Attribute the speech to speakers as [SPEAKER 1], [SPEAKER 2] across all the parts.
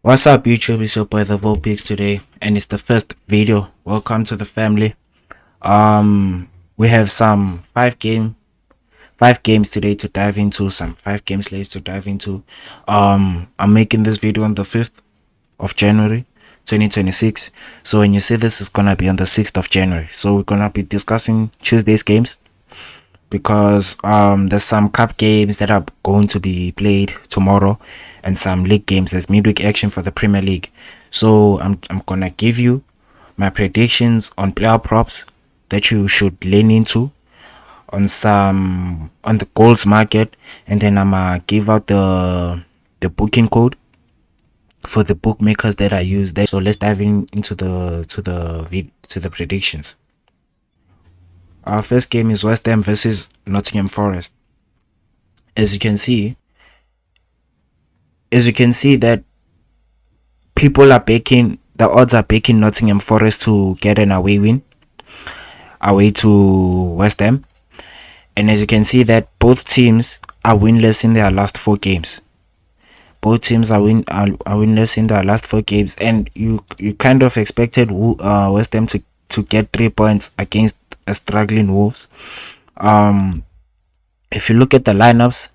[SPEAKER 1] What's up YouTube, it's your boy the bookies today, and it's the first video. Welcome to the family. We have some five games today to dive into, some 5 games later to dive into. I'm making this video on the 5th of January 2026. So when you see this, it's gonna be on the 6th of January. So we're gonna be discussing Tuesday's games because there's some cup games that are going to be played tomorrow and some league games. There's midweek action for the Premier League. So I'm gonna give you my predictions on player props that you should lean into, on the goals market, and then I'm gonna give out the booking code for the bookmakers that I use there. So let's dive into the predictions. Our first game is West Ham versus Nottingham Forest. As you can see that the odds are backing Nottingham Forest to get an away win away to West Ham. And as you can see that both teams are winless in their last 4 games. Both teams are winless in their last 4 games, and you kind of expected West Ham to get 3 points against a struggling Wolves. If you look at the lineups,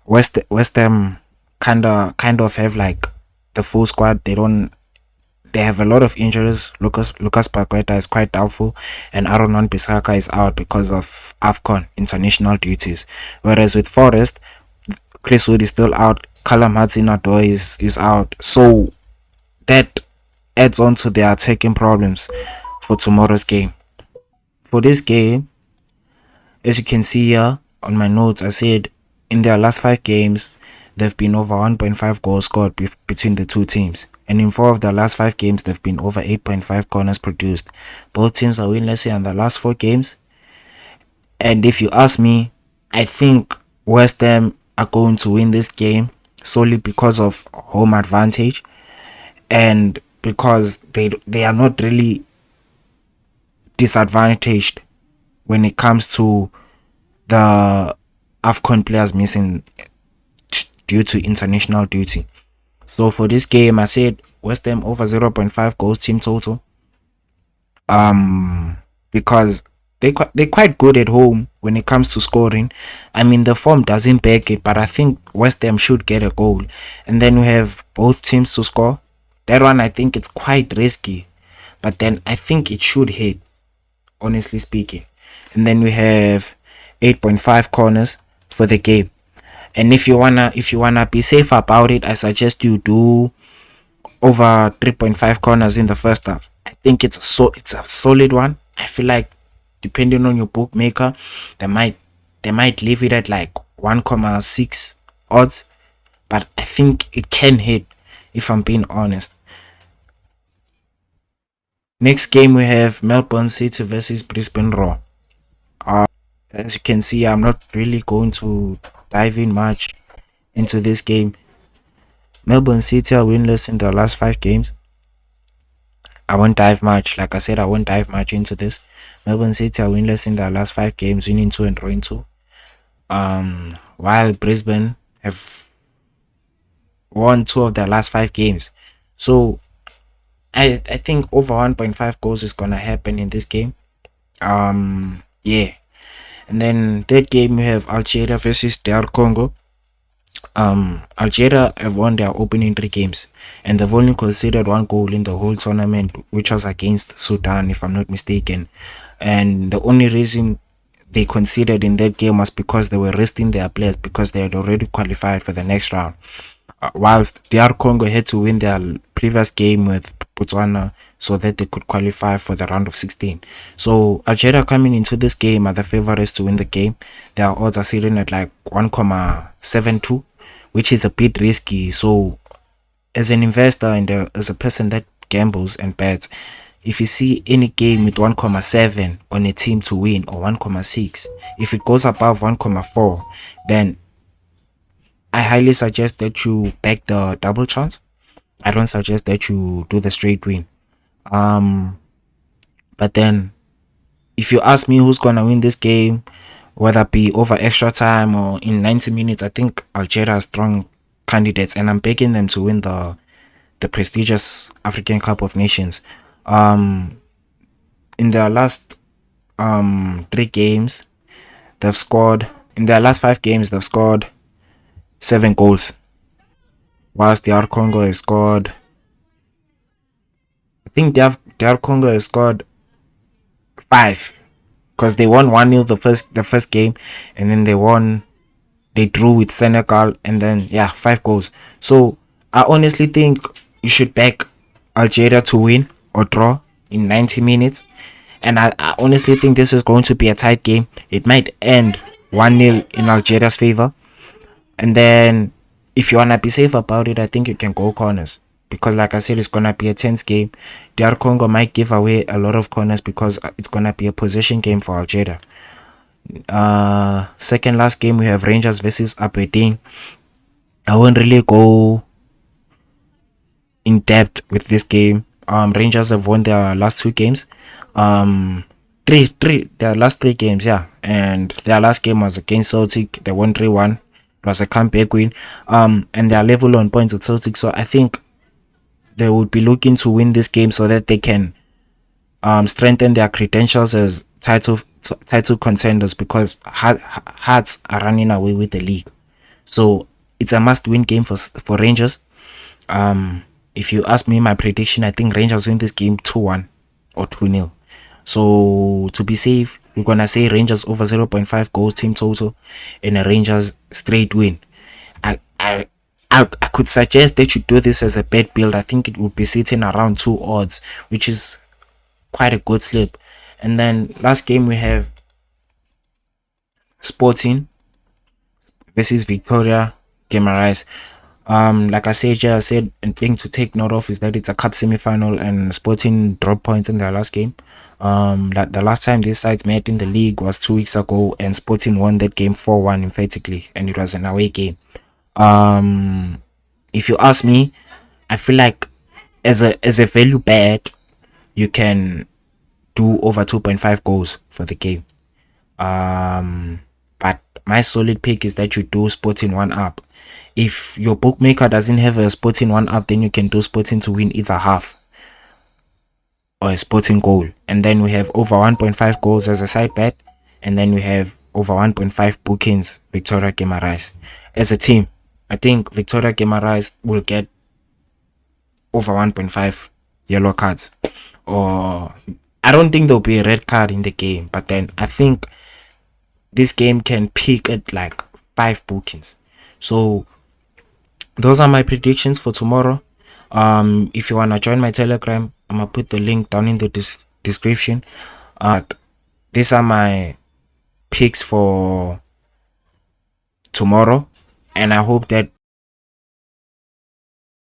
[SPEAKER 1] West Ham kind of have like the full squad. They have a lot of injuries. Lucas Paqueta is quite doubtful, and Aaron Wan-Bissaka is out because of AFCON international duties. Whereas with Forest, Chris Wood is still out. Callum Hudson-Odoi is out. So that adds on to their attacking problems for tomorrow's game. For this game, as you can see here on my notes, I said in their last 5 games, there have been over 1.5 goals scored between the two teams. And in 4 of the last 5 games, there have been over 8.5 corners produced. Both teams are winless in the last 4 games. And if you ask me, I think West Ham are going to win this game solely because of home advantage, and because they are not really disadvantaged when it comes to the AFCON players missing due to international duty. So for this game, I said West Ham over 0.5 goals team total. Because they're quite good at home when it comes to scoring. I mean, the form doesn't back it, but I think West Ham should get a goal. And then we have both teams to score. That one, I think it's quite risky, but then I think it should hit, honestly speaking. And then we have 8.5 corners for the game. And if you wanna be safe about it, I suggest you do over 3.5 corners in the first half. I think it's a solid one. I feel like depending on your bookmaker, they might leave it at like 1.6 odds, but I think it can hit, if I'm being honest. Next game we have Melbourne City versus Brisbane Roar. As you can see, I'm not really going to dive in much into this game. Melbourne City are winless in their last 5 games. I won't dive much. Like I said, I won't dive much into this. Melbourne City are winless in their last 5 games, winning 2 and drawing 2. While Brisbane have won 2 of their last 5 games. So I think over 1.5 goals is gonna happen in this game. Yeah. And then third game we have Algeria versus DR Congo. Algeria have won their opening 3 games, and they've only conceded 1 goal in the whole tournament, which was against Sudan, if I'm not mistaken. And the only reason they conceded in that game was because they were resting their players, because they had already qualified for the next round. Whilst DR Congo had to win their previous game with Botswana so that they could qualify for the round of 16. So Algeria coming into this game are the favorites to win the game. Their odds are sitting at like 1.72, which is a bit risky. So as an investor and as a person that gambles and bets, if you see any game with 1.7 on a team to win, or 1.6, if it goes above 1.4, then I highly suggest that you back the double chance. I don't suggest that you do the straight win. But then if you ask me who's gonna win this game, whether it be over extra time or in 90 minutes, I think Algeria are strong candidates, and I'm backing them to win the prestigious African Cup of Nations. Um, in their last 3 games, they've scored. In their last 5 games, they've scored 7 goals, whilst DR Congo has scored. I think DR Congo has scored 5, because they won 1-0 the first game, and then they drew with Senegal, and then 5 goals. So I honestly think you should back Algeria to win or draw in 90 minutes. And I honestly think this is going to be a tight game. It might end 1-0 in Algeria's favor. And then if you wanna be safe about it, I think you can go corners. Because like I said, it's gonna be a tense game. DR Congo might give away a lot of corners because it's gonna be a possession game for Algeria. Second last game we have Rangers versus Aberdeen. I won't really go in depth with this game. Rangers have won their last 2 games. Their last 3 games, and their last game was against Celtic. They won 3-1. It was a comeback win. And they are level on points with Celtic, so I think they would be looking to win this game so that they can strengthen their credentials as title contenders, because Hearts are running away with the league. So it's a must-win game for Rangers. If you ask me my prediction, I think Rangers win this game 2-1 or 2-0. So to be safe, we're gonna say Rangers over 0.5 goals team total and a Rangers straight win. I could suggest that you do this as a bet build. I think it would be sitting around 2 odds, which is quite a good slip. And then last game we have Sporting versus Victoria Guimarães. Like I said, and thing to take note of is that it's a cup semi-final and Sporting dropped points in their last game. That the last time these sides met in the league was 2 weeks ago, and Sporting won that game 4-1 emphatically, and it was an away game. If you ask me, I feel like as a value bet, you can do over 2.5 goals for the game. But my solid pick is that you do Sporting 1-up. If your bookmaker doesn't have a Sporting 1-up, then you can do Sporting to win either half or a Sporting goal. And then we have over 1.5 goals as a side bet, and then we have over 1.5 bookings Victoria Guimarães. As a team, I think Victoria Guimarães will get over 1.5 yellow cards, or I don't think there'll be a red card in the game, but then I think this game can peak at like 5 bookings. So those are my predictions for tomorrow. If you wanna join my Telegram, I'm gonna put the link down in the description. These are my picks for tomorrow, and I hope that